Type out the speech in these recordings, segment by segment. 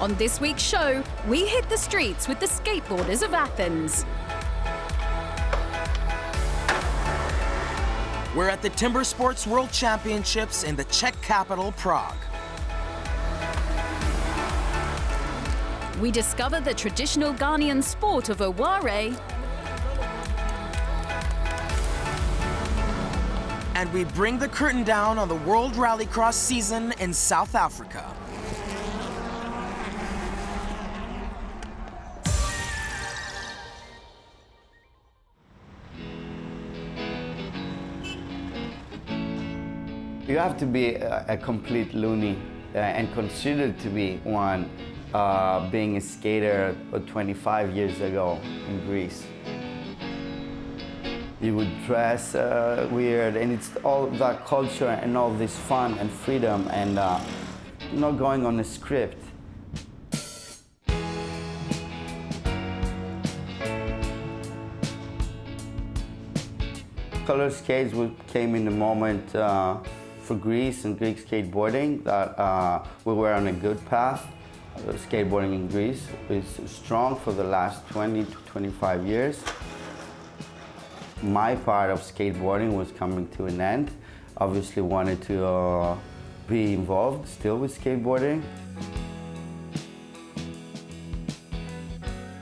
On this week's show, we hit the streets with the skateboarders of Athens. We're at the Timbersports World Championships in the Czech capital, Prague. We discover the traditional Ghanian sport of Oware. And we bring the curtain down on the World Rallycross season in South Africa. You have to be a complete loony and considered to be one being a skater 25 years ago in Greece. You would dress weird, and it's all that culture and all this fun and freedom and not going on a script. Color skates came in the moment for Greece and Greek skateboarding that we were on a good path. Skateboarding in Greece is strong for the last 20 to 25 years. My part of skateboarding was coming to an end. Obviously wanted to be involved still with skateboarding.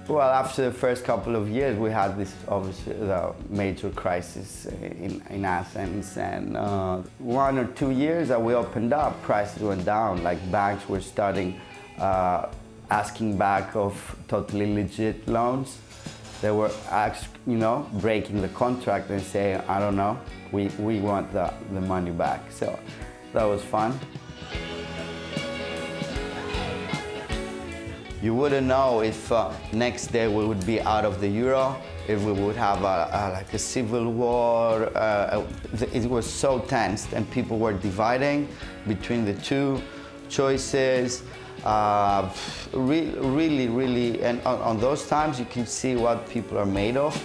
Well, after the first couple of years, we had this obviously major crisis in Athens, and 1 or 2 years that we opened up, prices went down. Like banks were starting asking back of totally legit loans. They were breaking the contract and saying, I don't know, we want the money back. So that was fun. You wouldn't know if next day we would be out of the euro, if we would have like a civil war. It was so tense, and people were dividing between the two choices. Really, and on those times you can see what people are made of.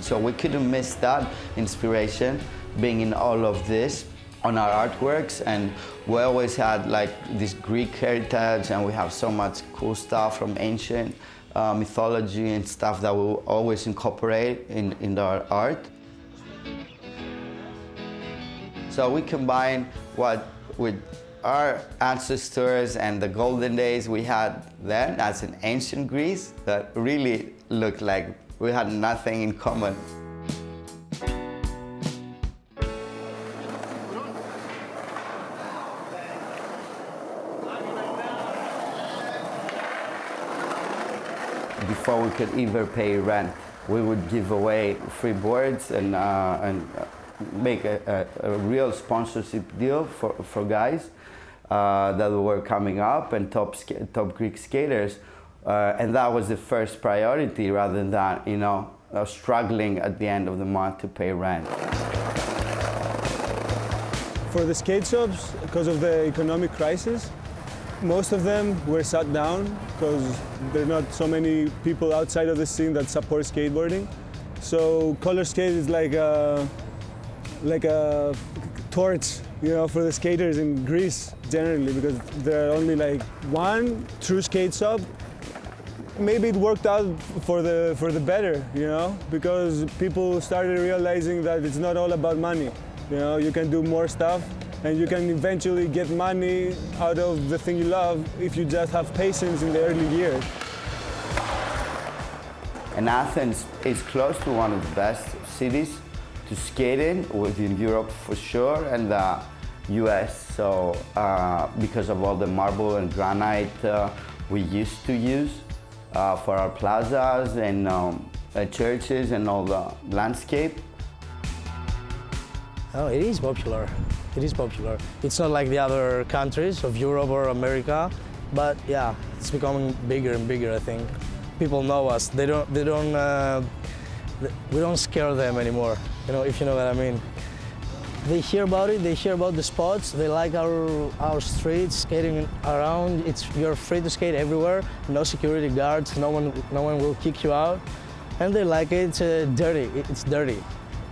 So we couldn't miss that inspiration being in all of this on our artworks, and we always had like this Greek heritage, and we have so much cool stuff from ancient mythology and stuff that we will always incorporate in our art. So we combine with our ancestors and the golden days we had then as in ancient Greece that really looked like we had nothing in common. Before we could even pay rent, we would give away free boards and make a real sponsorship deal for guys that were coming up and top Greek skaters, and that was the first priority rather than struggling at the end of the month to pay rent. For the skate shops, because of the economic crisis, most of them were shut down because there are not so many people outside of the scene that support skateboarding. So color skate is like a torch, for the skaters in Greece generally, because there are only like one true skate shop. Maybe it worked out for the better, because people started realizing that it's not all about money. You can do more stuff, and you can eventually get money out of the thing you love if you just have patience in the early years. And Athens is close to one of the best cities to skate in within Europe for sure, and the US. So because of all the marble and granite we used to use for our plazas and churches and all the landscape. Oh, it is popular. It is popular. It's not like the other countries of Europe or America, but yeah, it's becoming bigger and bigger, I think. People know us. We don't scare them anymore, if you know what I mean. They hear about it, they hear about the spots, they like our streets, skating around. You're free to skate everywhere, no security guards, no one will kick you out. And they like it, it's dirty.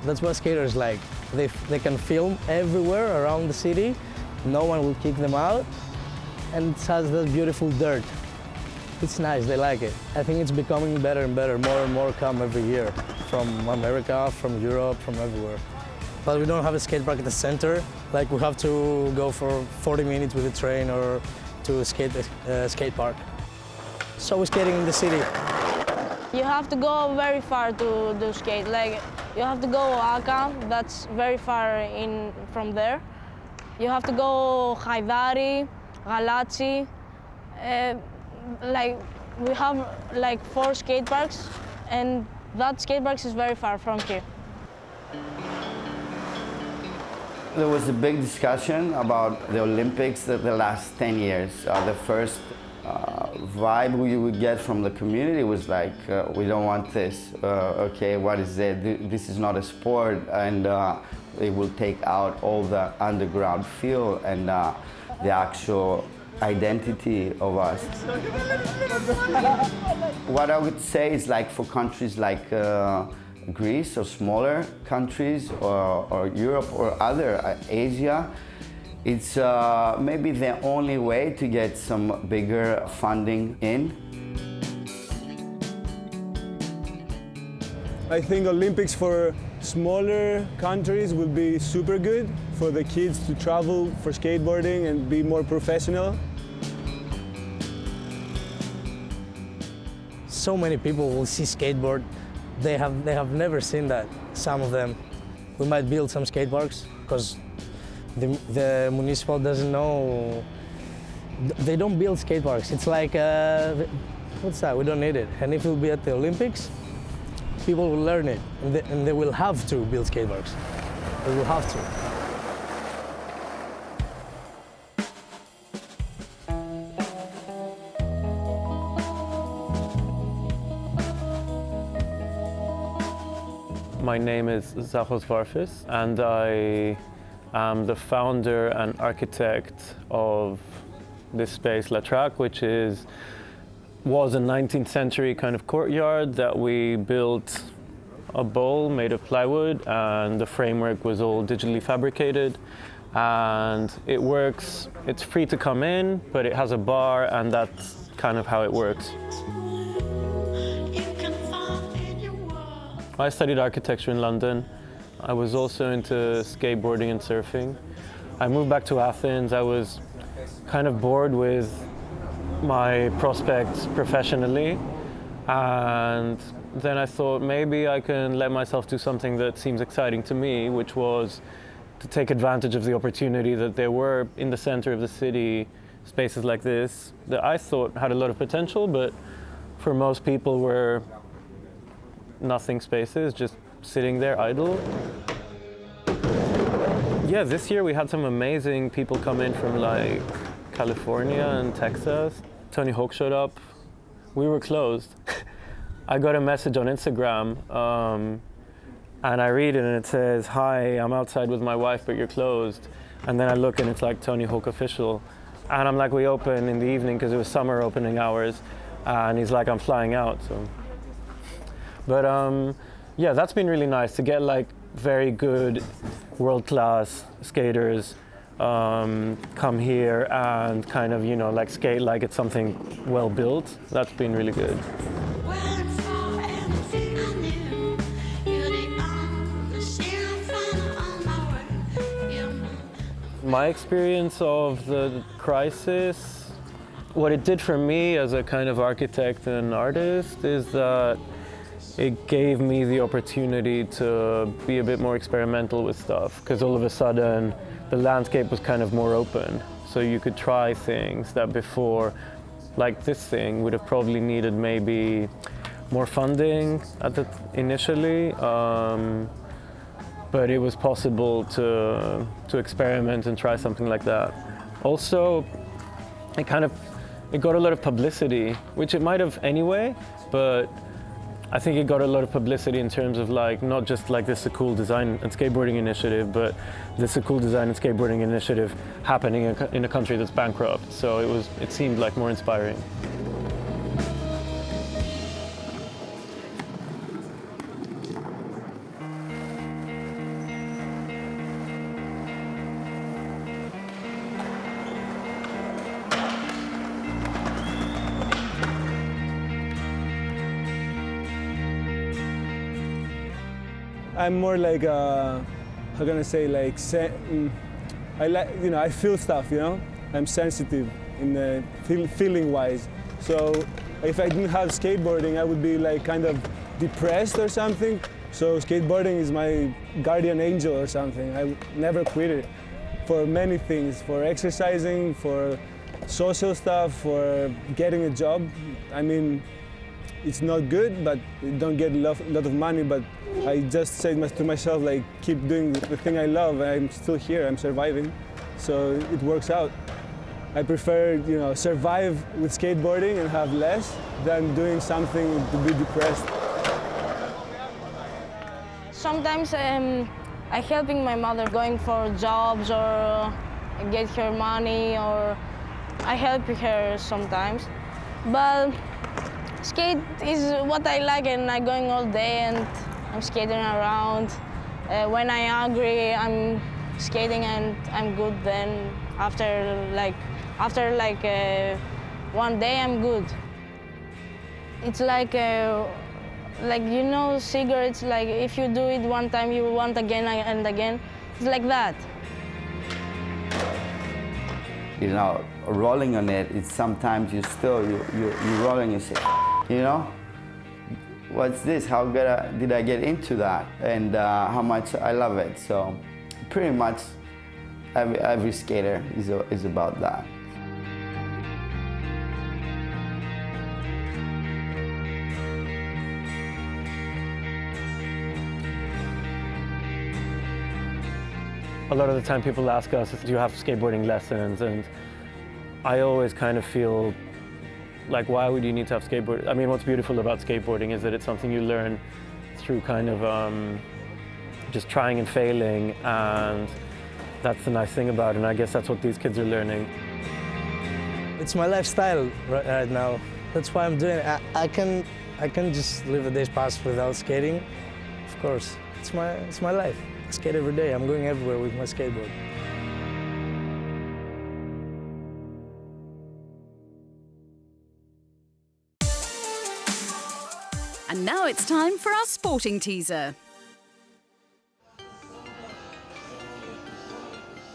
That's what skaters like. They can film everywhere around the city, no one will kick them out, and it has that beautiful dirt. It's nice, they like it. I think it's becoming better and better, more and more come every year, from America, from Europe, from everywhere. But we don't have a skate park at the center, like we have to go for 40 minutes with a train or to a skate park. So we're skating in the city. You have to go very far to do skate. Like you have to go Aka, that's very far in from there. You have to go Haidari, Galachi. Like we have like 4 skate parks, and that skate park is very far from here. There was a big discussion about the Olympics the last 10 years. The first vibe we would get from the community was like, we don't want this. Okay, what is it? This is not a sport, and it will take out all the underground feel and the actual identity of us. What I would say is, like, for countries like Greece or smaller countries or Europe or other Asia, it's maybe the only way to get some bigger funding in. I think Olympics for smaller countries will be super good for the kids to travel for skateboarding and be more professional. So many people will see skateboard. They have never seen that, some of them. We might build some skate parks because the municipal doesn't know. They don't build skate parks. It's like, what's that? We don't need it. And if it will be at the Olympics, people will learn it, and they will have to build skate parks. They will have to. My name is Zachos Varfis, and I am the founder and architect of this space, La Track, which was a 19th century kind of courtyard that we built a bowl made of plywood, and the framework was all digitally fabricated. And it works, it's free to come in, but it has a bar, and that's kind of how it works. I studied architecture in London. I was also into skateboarding and surfing. I moved back to Athens. I was kind of bored with my prospects professionally, and then I thought maybe I can let myself do something that seems exciting to me, which was to take advantage of the opportunity that there were in the center of the city spaces like this that I thought had a lot of potential, but for most people were nothing spaces, just sitting there idle. Yeah, this year we had some amazing people come in from like California and Texas. Tony Hawk showed up. We were closed. I got a message on Instagram and I read it and it says, "Hi, I'm outside with my wife, but you're closed." And then I look and it's like Tony Hawk official. And I'm like, we open in the evening because it was summer opening hours. And he's like, I'm flying out. So. But yeah, that's been really nice to get like very good world-class skaters come here and kind of, you know, like skate like it's something well built. That's been really good. My experience of the crisis, what it did for me as a kind of architect and artist is that it gave me the opportunity to be a bit more experimental with stuff, because all of a sudden the landscape was kind of more open. So you could try things that before, like this thing, would have probably needed maybe more funding initially. But it was possible to experiment and try something like that. Also, it got a lot of publicity, which it might have anyway, but I think it got a lot of publicity in terms of like, not just like this is a cool design and skateboarding initiative, but this is a cool design and skateboarding initiative happening in a country that's bankrupt. So it seemed like more inspiring. I'm more like, how can I say, like, I like, you know, I feel stuff, you know? I'm sensitive in the feeling-wise. So if I didn't have skateboarding, I would be like kind of depressed or something. So skateboarding is my guardian angel or something. I would never quit it for many things, for exercising, for social stuff, for getting a job. I mean, it's not good, but you don't get a lot of money, but I just say to myself, like, keep doing the thing I love. I'm still here, I'm surviving, so it works out. I prefer, you know, survive with skateboarding and have less than doing something to be depressed. Sometimes I'm helping my mother going for jobs or get her money, or I help her sometimes. But skate is what I like, and I'm going all day and I'm skating around. When I'm angry, I'm skating and I'm good. Then after one day, I'm good. It's like you know, cigarettes. Like if you do it one time, you want again and again. It's like that. You know, rolling on it, it's sometimes you're rolling and say, you know, what's this? How good did I get into that? And how much I love it. So pretty much every skater is about that. A lot of the time people ask us, do you have skateboarding lessons? And I always kind of feel like, why would you need to have skateboarding? I mean, what's beautiful about skateboarding is that it's something you learn through kind of just trying and failing, and that's the nice thing about it, and I guess that's what these kids are learning. It's my lifestyle right now. That's why I'm doing it. I can just live a day's pass without skating. Of course, it's my life. I skate every day. I'm going everywhere with my skateboard. And now it's time for our sporting teaser.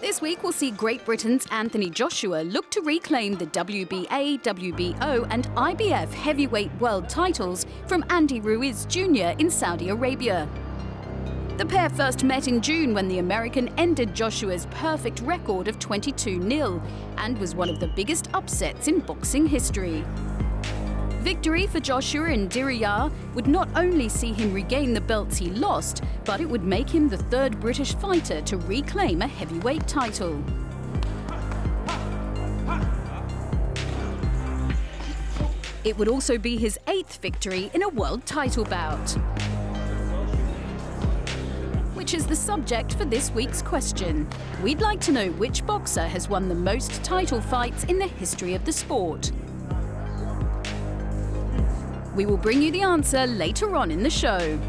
This week we'll see Great Britain's Anthony Joshua look to reclaim the WBA, WBO and IBF heavyweight world titles from Andy Ruiz Jr. in Saudi Arabia. The pair first met in June when the American ended Joshua's perfect record of 22-0 and was one of the biggest upsets in boxing history. Victory for Joshua in Diriyah would not only see him regain the belts he lost, but it would make him the third British fighter to reclaim a heavyweight title. It would also be his 8th victory in a world title bout. Which is the subject for this week's question. We'd like to know which boxer has won the most title fights in the history of the sport. We will bring you the answer later on in the show.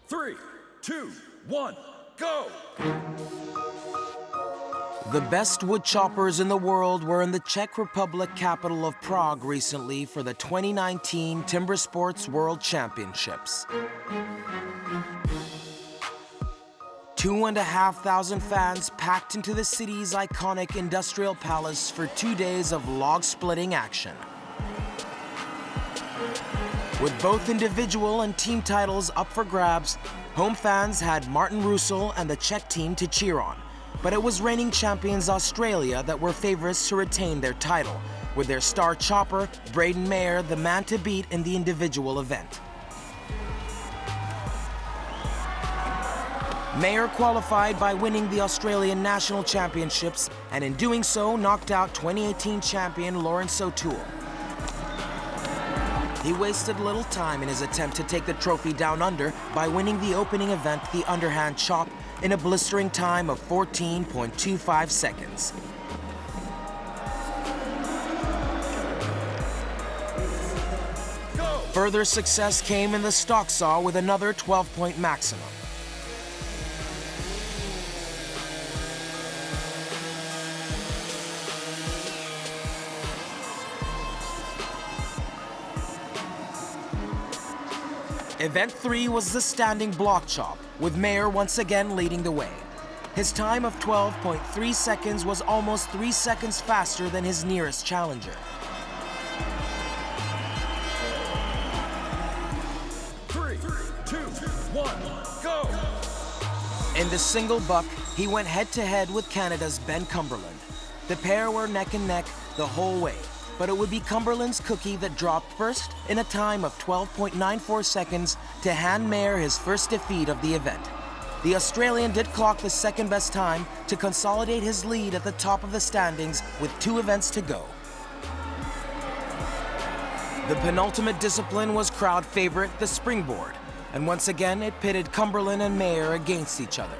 Three, two, one, go! The best wood choppers in the world were in the Czech Republic capital of Prague recently for the 2019 Timbersports World Championships. 2,500 fans packed into the city's iconic industrial palace for 2 days of log-splitting action. With both individual and team titles up for grabs, home fans had Martin Russell and the Czech team to cheer on. But it was reigning champions Australia that were favorites to retain their title, with their star chopper, Braden Mayer, the man to beat in the individual event. Mayer qualified by winning the Australian National Championships, and in doing so knocked out 2018 champion Lawrence O'Toole. He wasted little time in his attempt to take the trophy down under by winning the opening event, the underhand chop, in a blistering time of 14.25 seconds. Further success came in the stock saw with another 12-point maximum. Event 3 was the standing block chop, with Mayer once again leading the way. His time of 12.3 seconds was almost 3 seconds faster than his nearest challenger. 3, 2, 1, go! In the single buck, he went head-to-head with Canada's Ben Cumberland. The pair were neck and neck the whole way, but it would be Cumberland's cookie that dropped first in a time of 12.94 seconds to hand Mayer his first defeat of the event. The Australian did clock the second best time to consolidate his lead at the top of the standings with 2 events to go. The penultimate discipline was crowd favorite, the springboard, and once again it pitted Cumberland and Mayer against each other.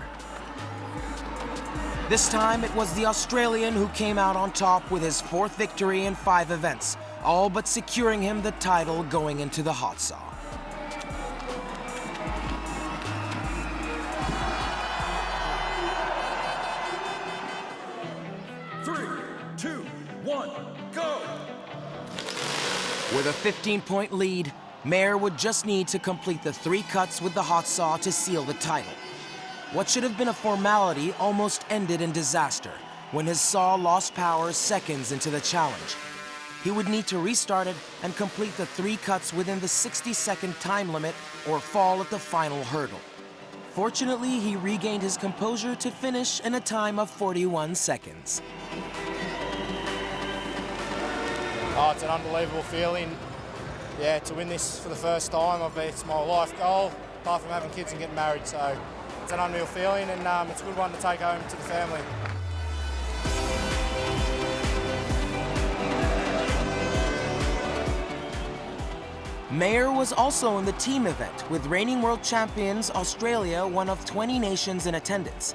This time it was the Australian who came out on top with his 4th victory in 5 events, all but securing him the title going into the hot saw. With a 15-point lead, Mayer would just need to complete the 3 cuts with the hot saw to seal the title. What should have been a formality almost ended in disaster when his saw lost power seconds into the challenge. He would need to restart it and complete the 3 cuts within the 60-second time limit or fall at the final hurdle. Fortunately, he regained his composure to finish in a time of 41 seconds. Oh, it's an unbelievable feeling. Yeah, to win this for the first time. It's my life goal, apart from having kids and getting married. So it's an unreal feeling, and it's a good one to take home to the family. Mayer was also in the team event, with reigning world champions Australia one of 20 nations in attendance.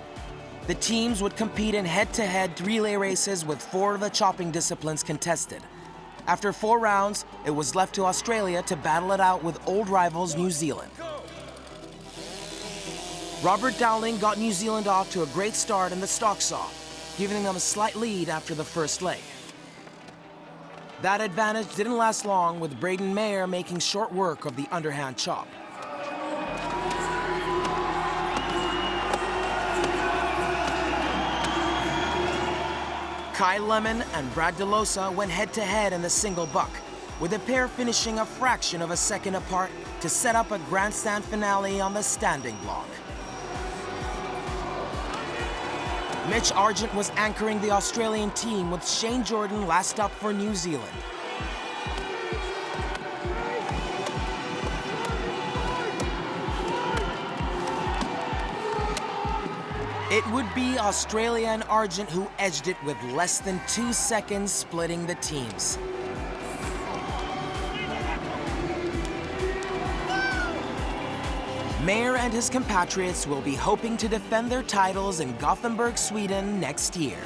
The teams would compete in head-to-head relay races with 4 of the chopping disciplines contested. After 4 rounds, it was left to Australia to battle it out with old rivals New Zealand. Robert Dowling got New Zealand off to a great start in the stock saw, giving them a slight lead after the first leg. That advantage didn't last long, with Braden Mayer making short work of the underhand chop. Kai Lemon and Brad DeLosa went head-to-head in the single buck, with the pair finishing a fraction of a second apart to set up a grandstand finale on the standing block. Mitch Argent was anchoring the Australian team, with Shane Jordan last up for New Zealand. It would be Australia and Argent who edged it with less than 2 seconds splitting the teams. Mayer and his compatriots will be hoping to defend their titles in Gothenburg, Sweden next year.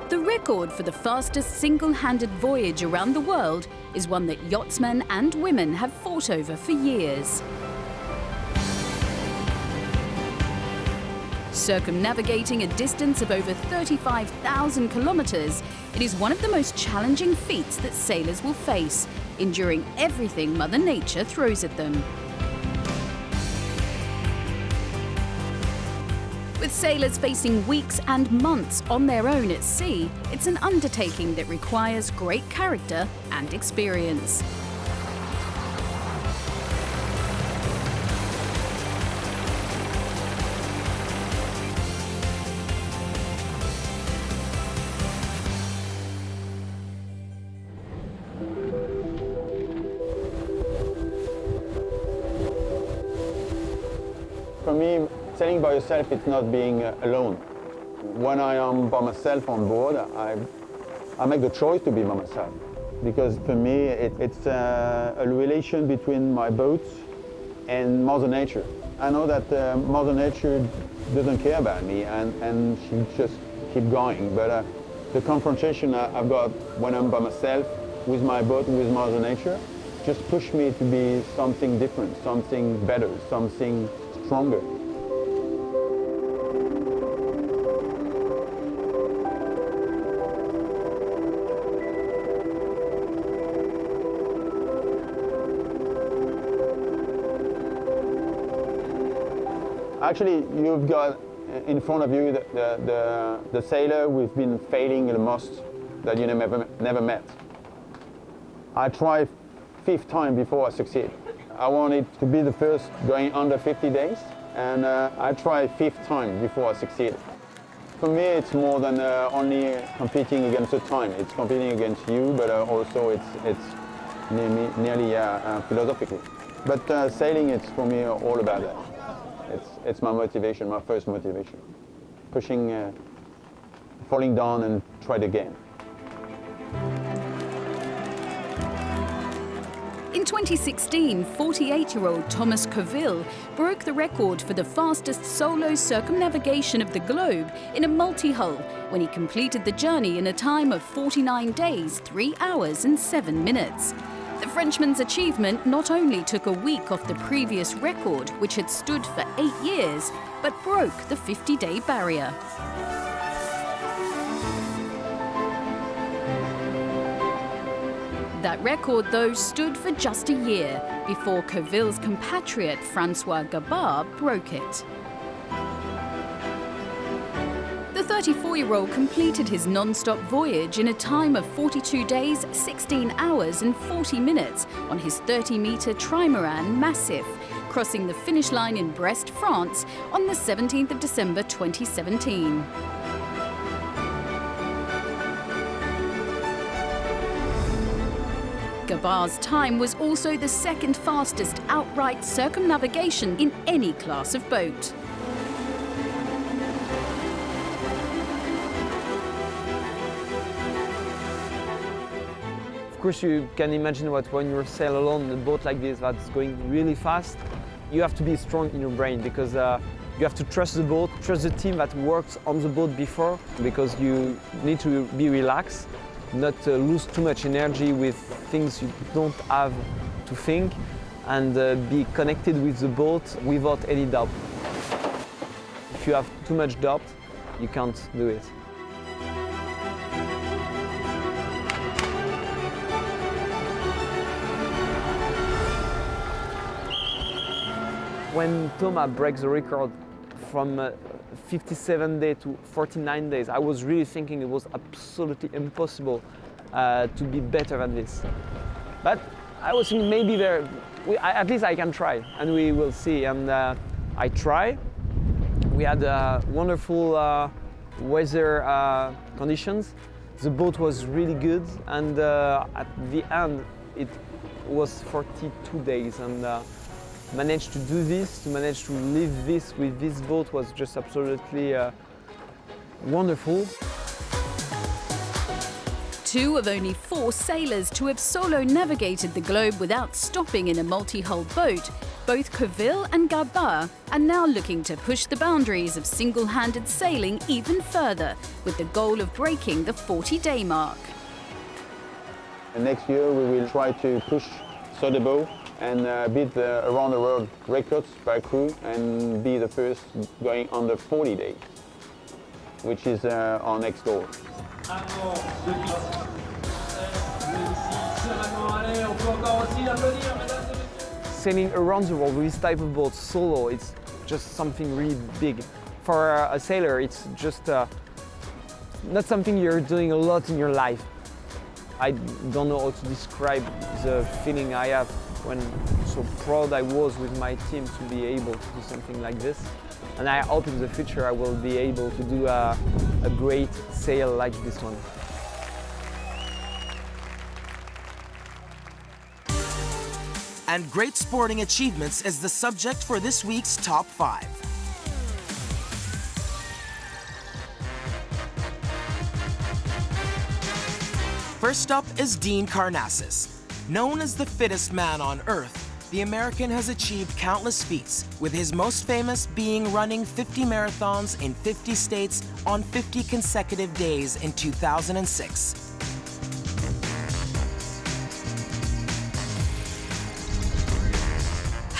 The record for the fastest single-handed voyage around the world is one that yachtsmen and women have fought over for years. Circumnavigating a distance of over 35,000 kilometers, it is one of the most challenging feats that sailors will face, enduring everything Mother Nature throws at them. With sailors facing weeks and months on their own at sea, it's an undertaking that requires great character and experience. For me, sailing by yourself, it's not being alone. When I am by myself on board, I make the choice to be by myself. Because for me, it's a relation between my boat and Mother Nature. I know that Mother Nature doesn't care about me and she just keep going. But the confrontation I've got when I'm by myself with my boat, with Mother Nature, just pushed me to be something different, something better, something stronger. Actually, you've got in front of you the sailor we've been failing the most that you never met. I tried 5th time before I succeed. I wanted to be the first going under 50 days, and I tried 5th time before I succeed. For me, it's more than only competing against the time. It's competing against you, but also it's nearly philosophical. But sailing, it's for me all about that. It's my motivation, my first motivation. Pushing, falling down and try it again. In 2016, 48-year-old Thomas Coville broke the record for the fastest solo circumnavigation of the globe in a multi-hull when he completed the journey in a time of 49 days, 3 hours and 7 minutes. The Frenchman's achievement not only took a week off the previous record, which had stood for 8 years, but broke the 50-day barrier. That record, though, stood for just a year before Coville's compatriot Francois Gabard broke it. The 34-year-old completed his non-stop voyage in a time of 42 days, 16 hours and 40 minutes on his 30-metre trimaran Massif, crossing the finish line in Brest, France on the 17th of December 2017. Gabard's time was also the second fastest outright circumnavigation in any class of boat. Of course, you can imagine what when you sail alone in a boat like this that's going really fast, you have to be strong in your brain because you have to trust the boat, trust the team that worked on the boat before, because you need to be relaxed, not lose too much energy with things you don't have to think, and be connected with the boat without any doubt. If you have too much doubt, you can't do it. When Thomas breaks the record from 57 days to 49 days, I was really thinking it was absolutely impossible to be better than this. But I was thinking maybe at least I can try, and we will see. And I try. We had wonderful weather conditions. The boat was really good, and at the end it was 42 days. And managed to do this, to manage to live this with this boat was just absolutely wonderful. 2 of only 4 sailors to have solo navigated the globe without stopping in a multi-hull boat, both Coville and Gabard are now looking to push the boundaries of single-handed sailing even further, with the goal of breaking the 40-day mark. And next year we will try to push Sodebo and beat the around the world records by crew and be the first going under 40 days, which is our next goal. Sailing around the world with this type of boat solo, it's just something really big. For a sailor, it's just not something you're doing a lot in your life. I don't know how to describe the feeling I have when so proud I was with my team to be able to do something like this. And I hope in the future I will be able to do a great sail like this one. And great sporting achievements is the subject for this week's Top 5. First up is Dean Karnazes. Known as the fittest man on Earth, the American has achieved countless feats, with his most famous being running 50 marathons in 50 states on 50 consecutive days in 2006.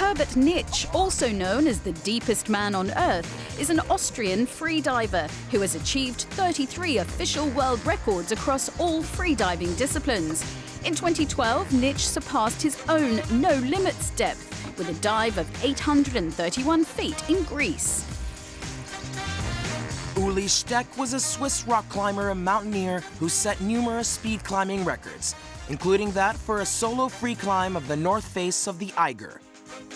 Herbert Nitsch, also known as the deepest man on Earth, is an Austrian freediver who has achieved 33 official world records across all freediving disciplines. In 2012, Nitsch surpassed his own no-limits depth with a dive of 831 feet in Greece. Uli Steck was a Swiss rock climber and mountaineer who set numerous speed climbing records, including that for a solo free climb of the north face of the Eiger,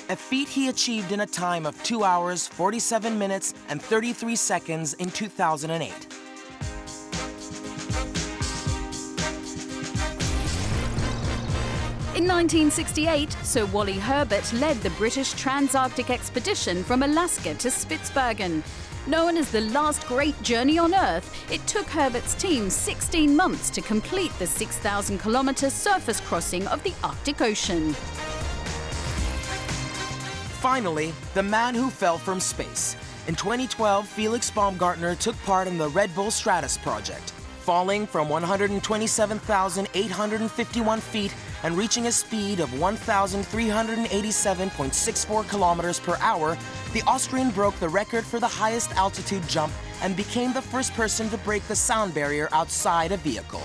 a feat he achieved in a time of 2 hours, 47 minutes, and 33 seconds in 2008. In 1968, Sir Wally Herbert led the British Trans-Arctic expedition from Alaska to Spitsbergen. Known as the last great journey on Earth, it took Herbert's team 16 months to complete the 6,000-kilometre surface crossing of the Arctic Ocean. Finally, the man who fell from space. In 2012, Felix Baumgartner took part in the Red Bull Stratus project, falling from 127,851 feet and reaching a speed of 1,387.64 kilometers per hour. The Austrian broke the record for the highest altitude jump and became the first person to break the sound barrier outside a vehicle.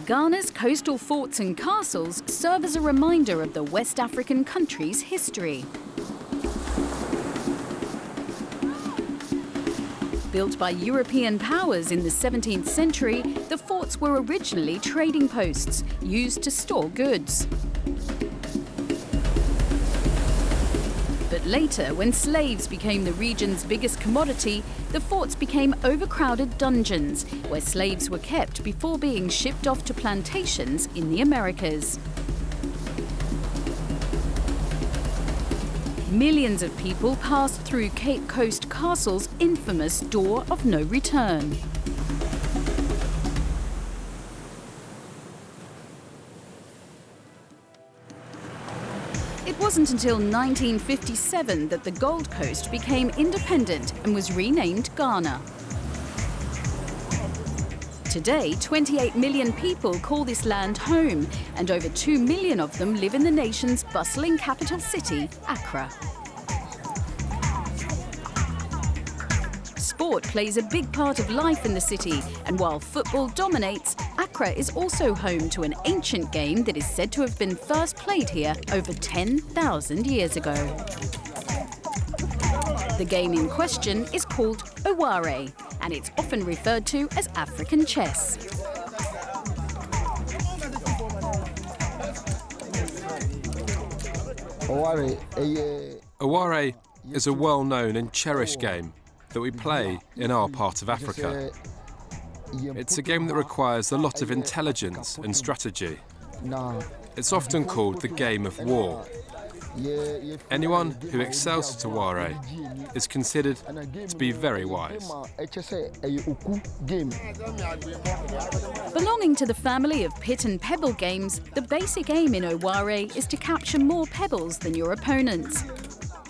Ghana's coastal forts and castles serve as a reminder of the West African country's history. Built by European powers in the 17th century, the forts were originally trading posts used to store goods. But later, when slaves became the region's biggest commodity, the forts became overcrowded dungeons where slaves were kept before being shipped off to plantations in the Americas. Millions of people passed through Cape Coast Castle's infamous Door of No Return. It wasn't until 1957 that the Gold Coast became independent and was renamed Ghana. Today, 28 million people call this land home, and over 2 million of them live in the nation's bustling capital city, Accra. Sport plays a big part of life in the city, and while football dominates, Accra is also home to an ancient game that is said to have been first played here over 10,000 years ago. The game in question is called Oware, and it's often referred to as African chess. Oware is a well-known and cherished game that we play in our part of Africa. It's a game that requires a lot of intelligence and strategy. It's often called the game of war. Anyone who excels at Oware is considered to be very wise. Belonging to the family of pit and pebble games, the basic aim in Oware is to capture more pebbles than your opponents.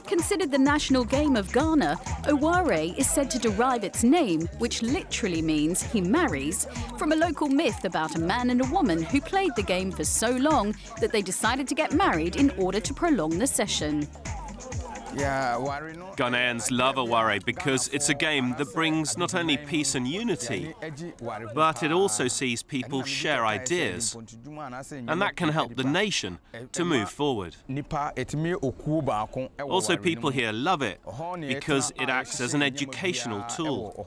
Considered the national game of Ghana, Oware is said to derive its name, which literally means he marries, from a local myth about a man and a woman who played the game for so long that they decided to get married in order to prolong the session. Ghanaians love Oware because it's a game that brings not only peace and unity, but it also sees people share ideas, and that can help the nation to move forward. Also, people here love it because it acts as an educational tool.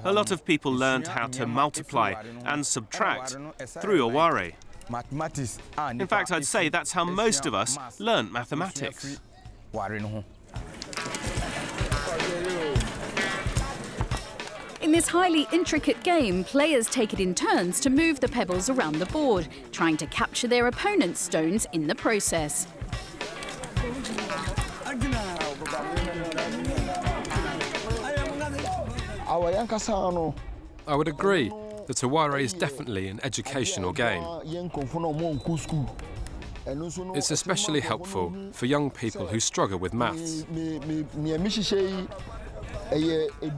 A lot of people learned how to multiply and subtract through Oware. In fact, I'd say that's how most of us learnt mathematics. In this highly intricate game, players take it in turns to move the pebbles around the board, trying to capture their opponent's stones in the process. I would agree that Oware is definitely an educational game. It's especially helpful for young people who struggle with maths.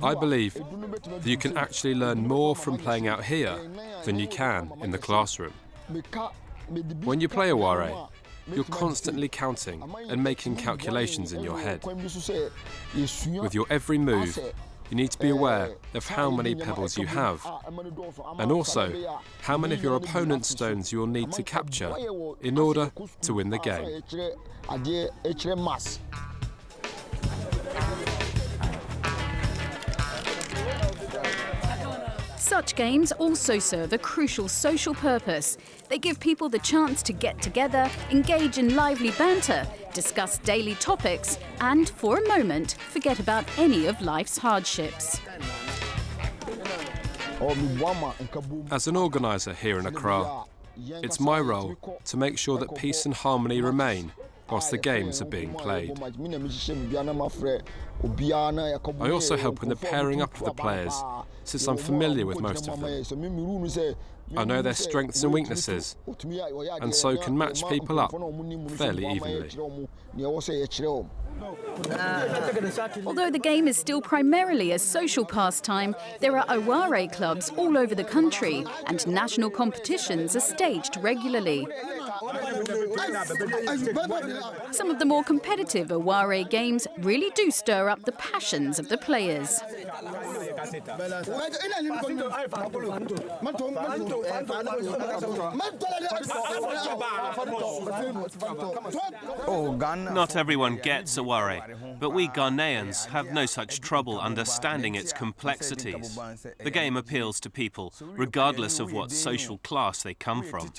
I believe that you can actually learn more from playing out here than you can in the classroom. When you play Aware, you're constantly counting and making calculations in your head. With your every move, you need to be aware of how many pebbles you have, and also how many of your opponent's stones you will need to capture in order to win the game. Such games also serve a crucial social purpose. They give people the chance to get together, engage in lively banter, discuss daily topics, and, for a moment, forget about any of life's hardships. As an organiser here in Accra, it's my role to make sure that peace and harmony remain whilst the games are being played. I also help in the pairing up of the players, since I'm familiar with most of them. I know their strengths and weaknesses, and so can match people up fairly evenly. Although the game is still primarily a social pastime, there are Aware clubs all over the country, and national competitions are staged regularly. Some of the more competitive Aware games really do stir up the passions of the players. Not everyone gets Aware, but we Ghanaians have no such trouble understanding its complexities. The game appeals to people regardless of what social class they come from.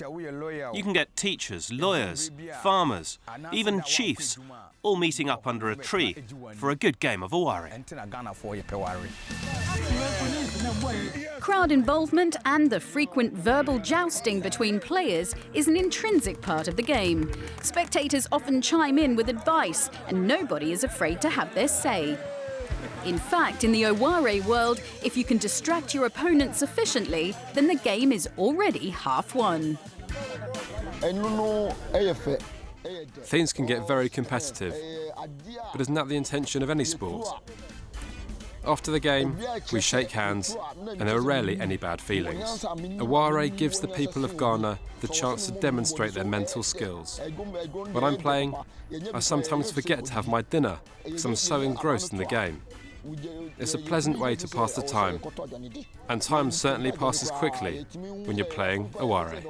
You can get teachers, lawyers, farmers, even chiefs, all meeting up under a tree for a good game of Aware. Crowd involvement and the frequent verbal jousting between players is an intrinsic part of the game. Spectators often chime in with advice, and nobody is afraid to have their say. In fact, in the Aware world, if you can distract your opponent sufficiently, then the game is already half won. Things can get very competitive, but isn't that the intention of any sport? After the game, we shake hands, and there are rarely any bad feelings. Aware gives the people of Ghana the chance to demonstrate their mental skills. When I'm playing, I sometimes forget to have my dinner because I'm so engrossed in the game. It's a pleasant way to pass the time, and time certainly passes quickly when you're playing Aware.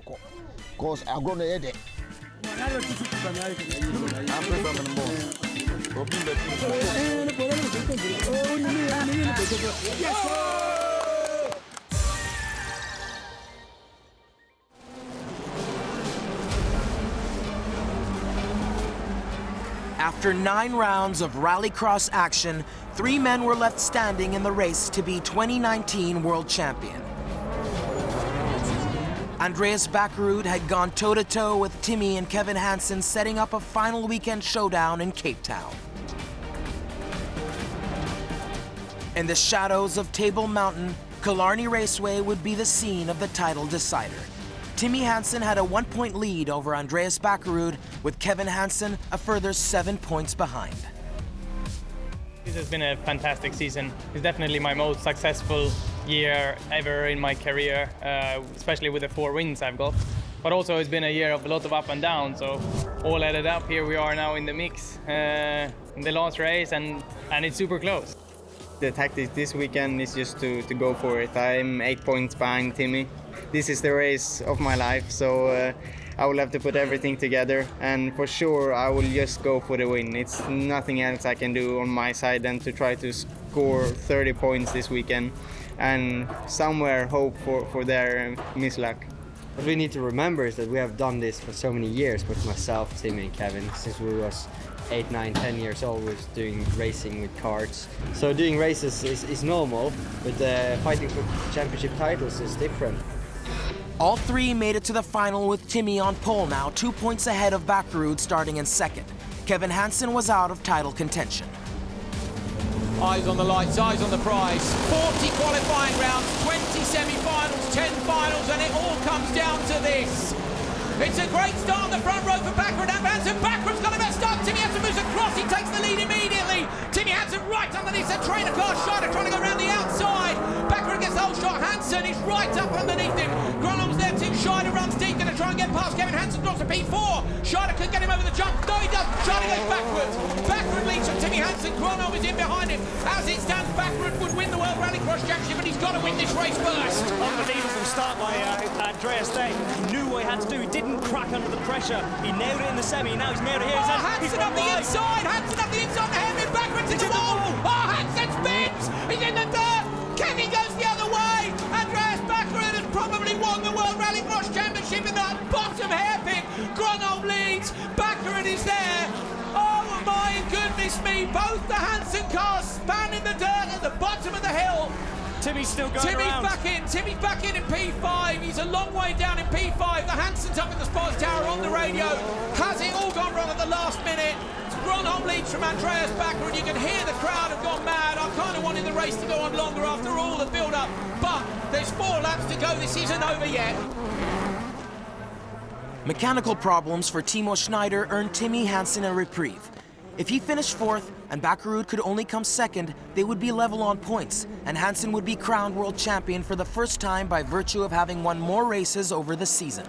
After 9 rounds of rallycross action, 3 men were left standing in the race to be 2019 world champion. Andreas Bakkerud had gone toe-to-toe with Timmy and Kevin Hansen, setting up a final weekend showdown in Cape Town. In the shadows of Table Mountain, Killarney Raceway would be the scene of the title decider. Timmy Hansen had a 1-point lead over Andreas Bakkerud, with Kevin Hansen a further 7 points behind. This has been a fantastic season. It's definitely my most successful year ever in my career, especially with the 4 wins I've got. But also it's been a year of a lot of up and down, so all added up, here we are now in the mix in the last race, and it's super close. The tactic this weekend is just to go for it. I'm 8 points behind Timmy. This is the race of my life, so I will have to put everything together, and for sure I will just go for the win. It's nothing else I can do on my side than to try to score 30 points this weekend and somewhere hope for their misluck. What we need to remember is that we have done this for so many years with myself, Timmy and Kevin, since we was 8, 9, 10 years old, was doing racing with karts. So doing races is normal, but fighting for championship titles is different. All 3 made it to the final, with Timmy on pole now, 2 points ahead of Bakkerud starting in second. Kevin Hansen was out of title contention. Eyes on the lights, eyes on the prize. 40 qualifying rounds, 20 semi-finals, 10 finals, and it all comes down to this. It's a great start on the front row for Backward and Hansen. Backward's got a best start. Timmy Hansen moves across. He takes the lead immediately. Timmy Hansen right underneath the trainer car. Scheider trying to go around the outside. Backward gets the whole shot. Hansen is right up underneath him. Gronholm's there too. Scheider runs deep. Going to try and get past Kevin Hansen. Drops a P4. Scheider could get him over the jump. No, he doesn't. Scheider goes backwards. Backward leads from Timmy Hansen. Gronholm is in behind him. As it stands, Backward would win the World Rallycross Championship, but he's got to win this race first. Unbelievable start by Andreas there. He knew what he had to do. He didn't crack under the pressure. He nailed it in the semi. Now he's nailed it here. Hansen up the inside. Hansen up the inside. Hairpin backwards into the wall. Oh, Hansen spins. He's in the dirt. Kevin goes the other way. Andreas Backward has probably won the World Rallycross Championship in that bottom hairpin. Gronholm leads. Backward is there. Oh my goodness me. Both the Hansen cars span in the dirt at the bottom of the hill. Timmy's still going around. Timmy's back in P5. He's a long way down in P5. The Hansens up in the sports tower on the radio. Has it all gone wrong at the last minute? Gronholm leads from Andreas Backward. You can hear the crowd have gone mad. I kind of wanted the race to go on longer after all the build-up. But there's 4 laps to go. This isn't over yet. Mechanical problems for Timo Schneider earned Timmy Hansen a reprieve. If he finished 4th and Backerud could only come 2nd, they would be level on points, and Hansen would be crowned world champion for the first time by virtue of having won more races over the season.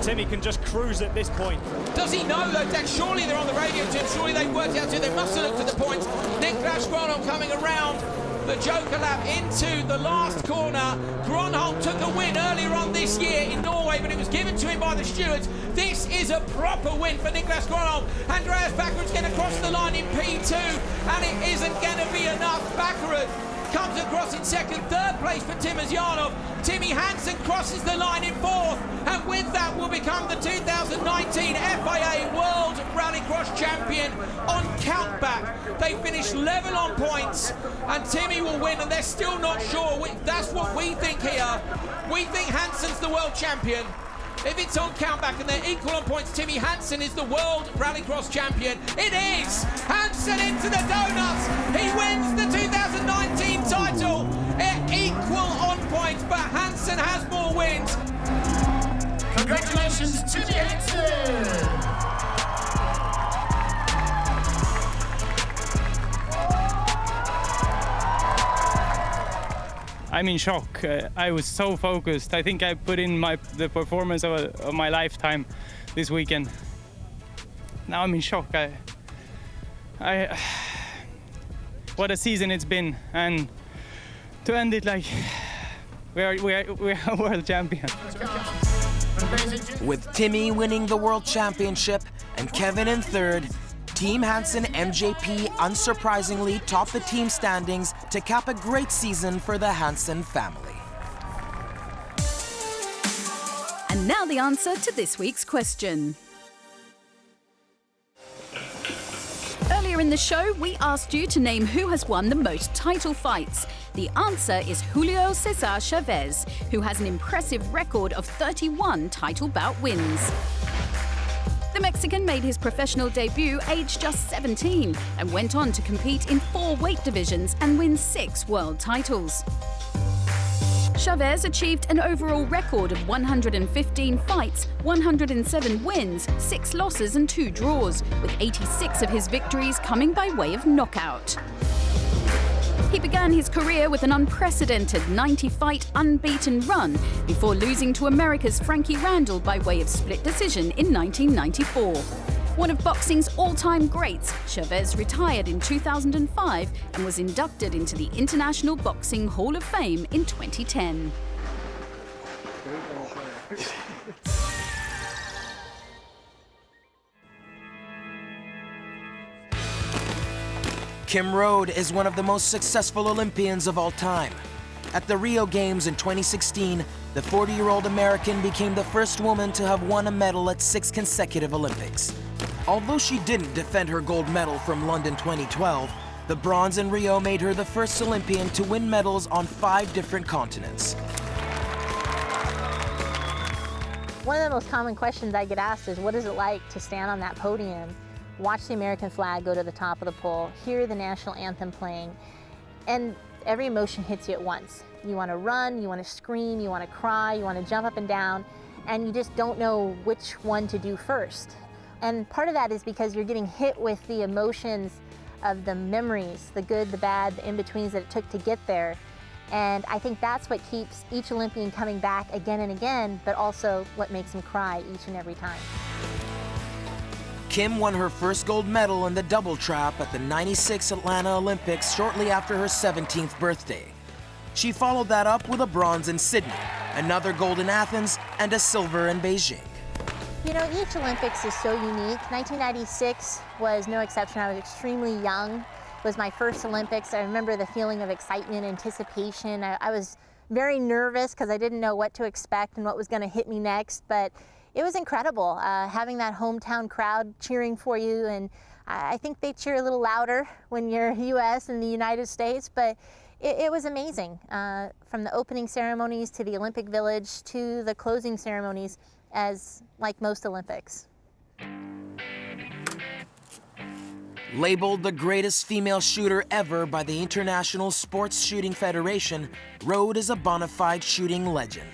Timmy can just cruise at this point. Does he know though that surely they're on the radio to him, surely they've worked out to they must have looked at the points. Niklas Gronholm coming around the Joker lap into the last corner. Gronholm took a win earlier on this year in Norway, but it was given to him by the stewards. This is a proper win for Niklas Gronholm. Andreas Backward's going to cross the line in P2, and it isn't going to be enough. Backward comes across in 2nd, 3rd place for Tim Asjanov. Timmy Hansen crosses the line in 4th, and with that will become the 2019 FIA World Rallycross Champion on countback. They finish level on points, and Timmy will win, and they're still not sure. That's what we think here. We think Hansen's the world champion. If it's on countback and they're equal on points, Timmy Hansen is the World Rallycross Champion. It is! Hansen into the donuts! He wins the 2019 title! Equal on points, but Hansen has more wins. Congratulations, Timmy Hansen! I'm in shock. I was so focused. I think I put in the performance of my lifetime this weekend. Now I'm in shock. What a season it's been, and to end it like we're a world champion. With Timmy winning the world championship and Kevin in 3rd, Team Hansen MJP unsurprisingly topped the team standings to cap a great season for the Hansen family. And now the answer to this week's question. Earlier in the show, we asked you to name who has won the most title fights. The answer is Julio Cesar Chavez, who has an impressive record of 31 title bout wins. The Mexican made his professional debut aged just 17 and went on to compete in 4 weight divisions and win 6 world titles. Chavez achieved an overall record of 115 fights, 107 wins, 6 losses and 2 draws, with 86 of his victories coming by way of knockout. He began his career with an unprecedented 90-fight unbeaten run before losing to America's Frankie Randall by way of split decision in 1994. One of boxing's all-time greats, Chavez retired in 2005 and was inducted into the International Boxing Hall of Fame in 2010. Kim Rhode is one of the most successful Olympians of all time. At the Rio Games in 2016, the 40-year-old American became the first woman to have won a medal at 6 consecutive Olympics. Although she didn't defend her gold medal from London 2012, the bronze in Rio made her the first Olympian to win medals on 5 different continents. One of the most common questions I get asked is, what is it like to stand on that podium, watch the American flag go to the top of the pole, hear the national anthem playing, and every emotion hits you at once. You want to run, you want to scream, you want to cry, you want to jump up and down, and you just don't know which one to do first. And part of that is because you're getting hit with the emotions of the memories, the good, the bad, the in-betweens that it took to get there. And I think that's what keeps each Olympian coming back again and again, but also what makes them cry each and every time. Kim won her first gold medal in the double trap at the '96 Atlanta Olympics shortly after her 17th birthday. She followed that up with a bronze in Sydney, another gold in Athens, and a silver in Beijing. You know, each Olympics is so unique. 1996 was no exception. I was extremely young. It was my first Olympics. I remember the feeling of excitement, anticipation. I was very nervous because I didn't know what to expect and what was going to hit me next, but it was incredible having that hometown crowd cheering for you, and I think they cheer a little louder when you're US and the United States, but it was amazing. From the opening ceremonies to the Olympic Village to the closing ceremonies, as like most Olympics. Labeled the greatest female shooter ever by the International Sports Shooting Federation, Rhode is a bona fide shooting legend.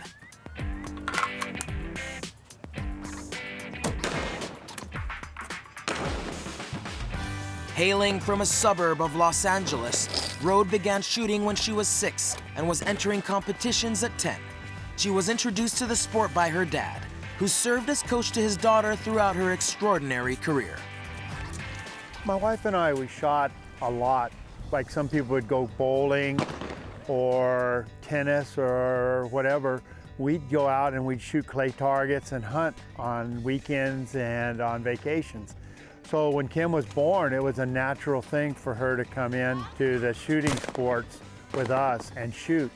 Hailing from a suburb of Los Angeles, Rhode began shooting when she was 6 and was entering competitions at 10. She was introduced to the sport by her dad, who served as coach to his daughter throughout her extraordinary career. My wife and I, we shot a lot. Like some people would go bowling or tennis or whatever. We'd go out and we'd shoot clay targets and hunt on weekends and on vacations. So when Kim was born, it was a natural thing for her to come in to the shooting sports with us and shoot.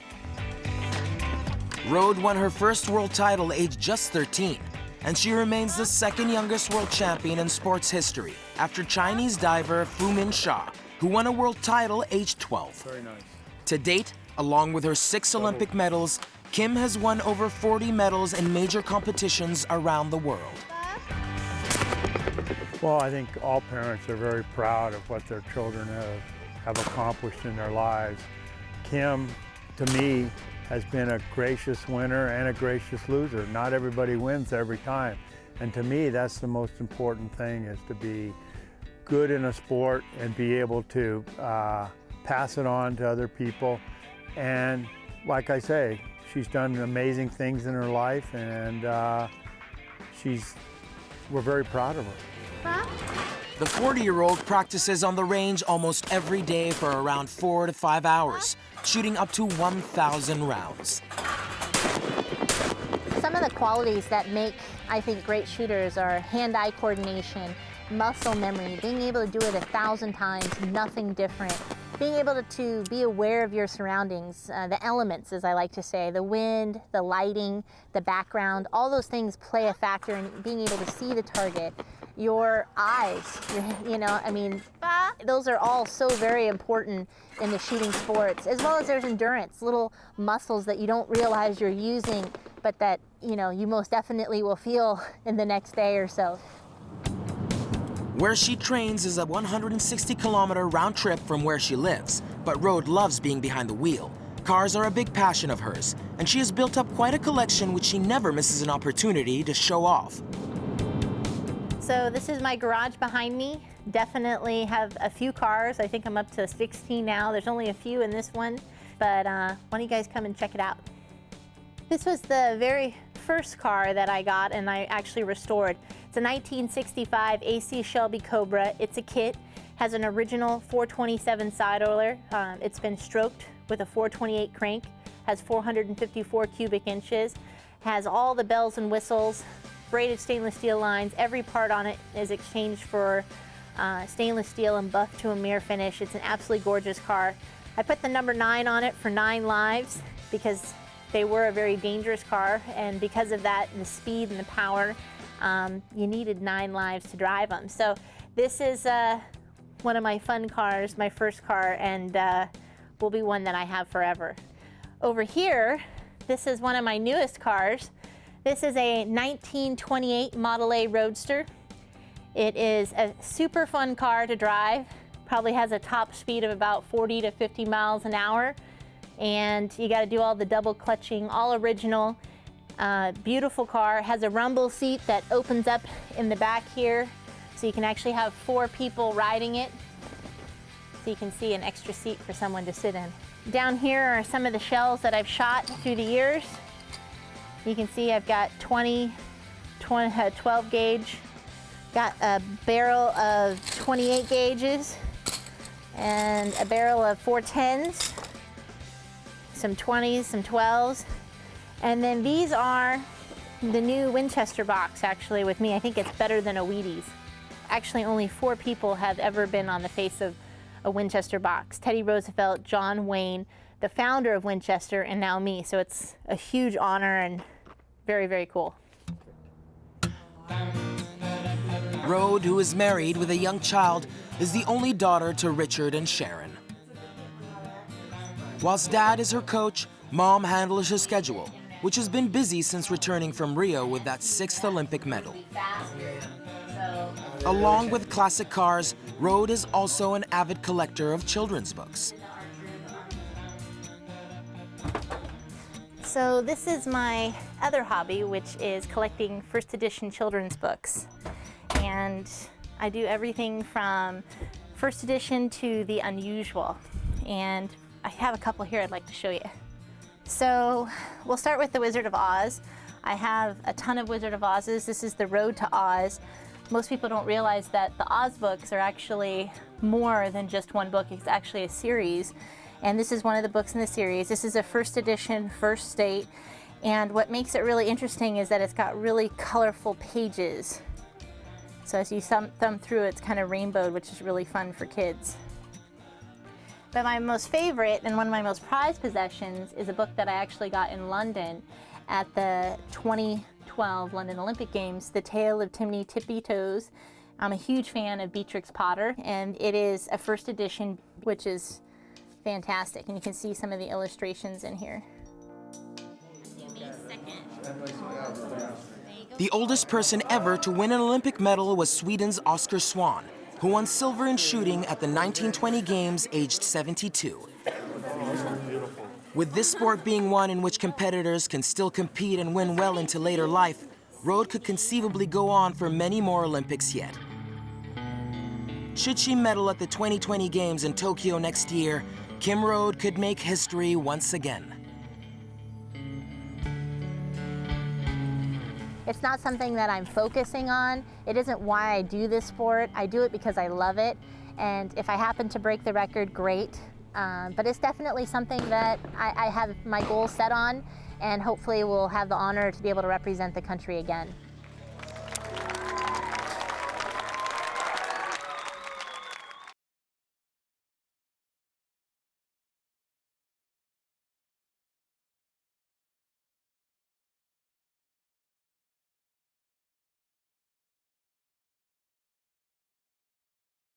Rhode won her first world title aged just 13, and she remains the second youngest world champion in sports history, after Chinese diver Fu Min Sha, who won a world title aged 12. Very nice. To date, along with her 6 Olympic medals, Kim has won over 40 medals in major competitions around the world. Well, I think all parents are very proud of what their children have accomplished in their lives. Kim, to me, has been a gracious winner and a gracious loser. Not everybody wins every time. And to me, that's the most important thing, is to be good in a sport and be able to pass it on to other people. And like I say, she's done amazing things in her life, and we're very proud of her. The 40-year-old practices on the range almost every day for around 4 to 5 hours, shooting up to 1,000 rounds. Some of the qualities that make, I think, great shooters are hand-eye coordination, muscle memory, being able to do it 1,000 times, nothing different. Being able to be aware of your surroundings, the elements, as I like to say, the wind, the lighting, the background, all those things play a factor in being able to see the target. Your eyes, those are all so very important in the shooting sports, as well as there's endurance, little muscles that you don't realize you're using, but that, you most definitely will feel in the next day or so. Where she trains is a 160-kilometer round trip from where she lives, but Rhode loves being behind the wheel. Cars are a big passion of hers, and she has built up quite a collection which she never misses an opportunity to show off. So this is my garage behind me. Definitely have a few cars. I think I'm up to 16 now. There's only a few in this one, but why don't you guys come and check it out? This was the very first car that I got and I actually restored. It's a 1965 AC Shelby Cobra. It's a kit, has an original 427 side oiler. It's been stroked with a 428 crank, has 454 cubic inches, has all the bells and whistles, braided stainless steel lines. Every part on it is exchanged for stainless steel and buff to a mirror finish. It's an absolutely gorgeous car. I put the number 9 on it for 9 lives because they were a very dangerous car, and because of that, the speed and the power, you needed 9 lives to drive them. So this is one of my fun cars, my first car, and will be one that I have forever. Over here, this is one of my newest cars. This is a 1928 Model A Roadster. It is a super fun car to drive. Probably has a top speed of about 40 to 50 miles an hour. And you got to do all the double clutching, all original. Beautiful car, has a rumble seat that opens up in the back here, so you can actually have 4 people riding it. So you can see an extra seat for someone to sit in. Down here are some of the shells that I've shot through the years. You can see I've got 12 gauge, got a barrel of 28 gauges, and a barrel of 410s, some 20s, some 12s. And then these are the new Winchester box, actually, with me. I think it's better than a Wheaties. Actually, only 4 people have ever been on the face of a Winchester box. Teddy Roosevelt, John Wayne, the founder of Winchester, and now me. So it's a huge honor and very, very cool. Rhode, who is married with a young child, is the only daughter to Richard and Sharon. Whilst Dad is her coach, Mom handles her schedule, which has been busy since returning from Rio with that 6th Olympic medal. Along with classic cars, Rhode is also an avid collector of children's books. So this is my other hobby, which is collecting first edition children's books. And I do everything from first edition to the unusual. And I have a couple here I'd like to show you. So we'll start with the Wizard of Oz. I have a ton of Wizard of Oz's. This is the Road to Oz. Most people don't realize that the Oz books are actually more than just one book. It's actually a series. And this is one of the books in the series. This is a first edition, first state. And what makes it really interesting is that it's got really colorful pages. So as you thumb through, it's kind of rainbowed, which is really fun for kids. But my most favorite and one of my most prized possessions is a book that I actually got in London at the 2012 London Olympic Games, The Tale of Timmy Tippy Toes. I'm a huge fan of Beatrix Potter, and it is a first edition, which is fantastic. And you can see some of the illustrations in here. The oldest person ever to win an Olympic medal was Sweden's Oscar Swan, who won silver in shooting at the 1920 Games aged 72. With this sport being one in which competitors can still compete and win well into later life, Rhode could conceivably go on for many more Olympics yet. Should she medal at the 2020 Games in Tokyo next year, Kim Rhode could make history once again. It's not something that I'm focusing on. It isn't why I do this sport. I do it because I love it. And if I happen to break the record, great. But it's definitely something that I have my goals set on, and hopefully will have the honor to be able to represent the country again.